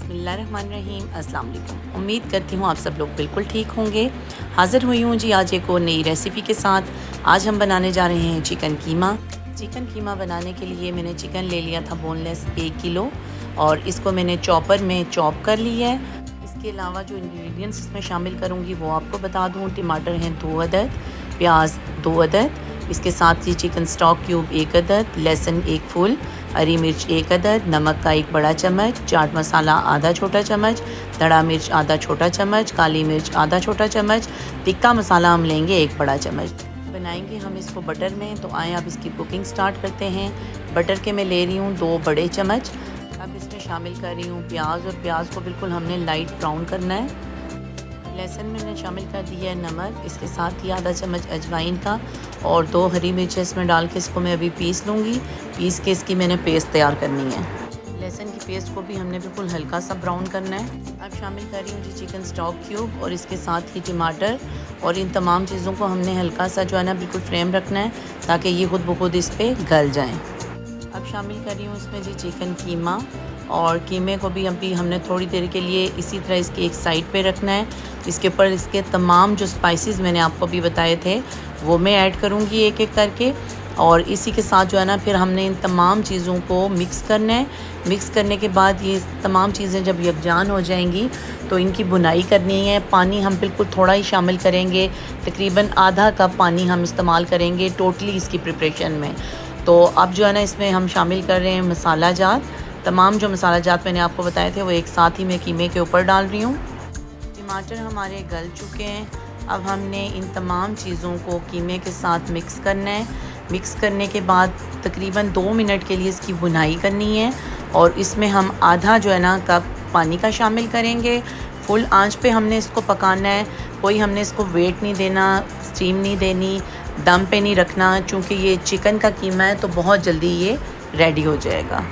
बिस्मिल्लाहिर्रहमानिर्रहीम। अस्सलाम वालेकुम। उम्मीद करती हूँ आप सब लोग बिल्कुल ठीक होंगे। हाज़िर हुई हूँ जी आज एक और नई रेसिपी के साथ। आज हम बनाने जा रहे हैं चिकन कीमा। चिकन कीमा बनाने के लिए मैंने चिकन ले लिया था बोनलेस 1 किलो और इसको मैंने चॉपर में चॉप कर लिया है। इसके अलावा जो इंग्रेडिएंट्स इसमें शामिल करूँगी वो आपको बता दूँ। टमाटर हैं 2 अदद, प्याज 2 अदद, इसके साथ ही चिकन स्टॉक क्यूब 1 अदद, लहसुन 1 फुल, हरी मिर्च 1 अदद, नमक का 1 बड़ा चम्मच, चाट मसाला आधा छोटा चम्मच, धड़ा मिर्च आधा छोटा चम्मच, काली मिर्च आधा छोटा चम्मच, तिक्का मसाला हम लेंगे 1 बड़ा चम्मच। बनाएंगे हम इसको बटर में, तो आए अब इसकी कुकिंग स्टार्ट करते हैं। बटर के मैं ले रही हूँ 2 बड़े चम्मच। अब इसमें शामिल कर रही हूँ प्याज, और प्याज को बिल्कुल हमने लाइट ब्राउन करना है। लहसुन मैंने शामिल कर दिया है नमक, इसके साथ ही आधा चम्मच अजवाइन का, और 2 हरी मिर्च इसमें डाल के इसको मैं अभी पीस लूँगी। पीस के इसकी मैंने पेस्ट तैयार करनी है। लहसुन की पेस्ट को भी हमने बिल्कुल हल्का सा ब्राउन करना है। अब शामिल कर रही हूँ जी चिकन स्टॉक क्यूब, और इसके साथ ही टमाटर, और इन तमाम चीज़ों को हमने हल्का सा जो है ना बिल्कुल फ्रेम रखना है ताकि ये खुद ब खुद इस पर गल जाएँ। अब शामिल कर रही हूँ इसमें जी चिकन कीमा, और कीमे को भी अभी हमने थोड़ी देर के लिए इसी तरह इसके एक साइड पे रखना है। इसके ऊपर इसके तमाम जो स्पाइसेस मैंने आपको अभी बताए थे वो मैं ऐड करूँगी एक एक करके, और इसी के साथ जो है ना फिर हमने इन तमाम चीज़ों को मिक्स करना है। मिक्स करने के बाद ये तमाम चीज़ें जब यकजान हो जाएंगी तो इनकी बुनाई करनी है। पानी हम बिल्कुल थोड़ा ही शामिल करेंगे, तकरीबन आधा कप पानी हम इस्तेमाल करेंगे टोटली इसकी प्रिपरेशन में। तो अब जो है ना इसमें हम शामिल कर रहे हैं मसाला जात। तमाम जो मसाला जात मैंने आपको बताए थे वो एक साथ ही मैं कीमे के ऊपर डाल रही हूँ। टमाटर हमारे गल चुके हैं। अब हमने इन तमाम चीज़ों को कीमे के साथ मिक्स करना है। मिक्स करने के बाद तकरीबन 2 मिनट के लिए इसकी बुनाई करनी है, और इसमें हम आधा जो है ना कप पानी का शामिल करेंगे। फुल आंच पे हमने इसको पकाना है। कोई हमने इसको वेट नहीं देना, स्टीम नहीं देनी, दम पे नहीं रखना, चूँकि ये चिकन का कीमा है तो बहुत जल्दी ये रेडी हो जाएगा।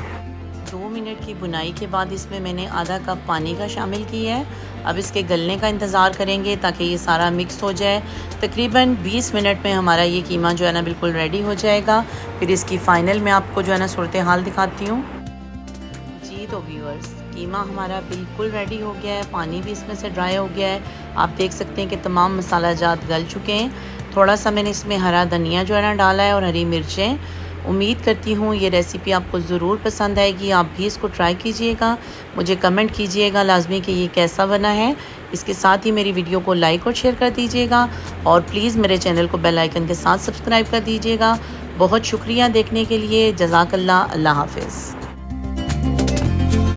2 मिनट की बुनाई के बाद इसमें मैंने आधा कप पानी का शामिल किया है। अब इसके गलने का इंतज़ार करेंगे ताकि ये सारा मिक्स हो जाए। तकरीबन 20 मिनट में हमारा ये कीमा जो है ना बिल्कुल रेडी हो जाएगा। फिर इसकी फ़ाइनल में आपको जो है ना सूरत हाल दिखाती हूँ जी। तो व्यूअर्स, कीमा हमारा बिल्कुल रेडी हो गया है, पानी भी इसमें से ड्राई हो गया है। आप देख सकते हैं कि तमाम मसाला जात गल चुके हैं। थोड़ा सा मैंने इसमें हरा धनिया जो है ना डाला है, और हरी मिर्चें। उम्मीद करती हूँ ये रेसिपी आपको ज़रूर पसंद आएगी। आप भी इसको ट्राई कीजिएगा, मुझे कमेंट कीजिएगा लाजमी कि ये कैसा बना है। इसके साथ ही मेरी वीडियो को लाइक और शेयर कर दीजिएगा, और प्लीज़ मेरे चैनल को बेल आइकन के साथ सब्सक्राइब कर दीजिएगा। बहुत शुक्रिया देखने के लिए। जज़ाकल्लाह। अल्लाह हाफ़िज़।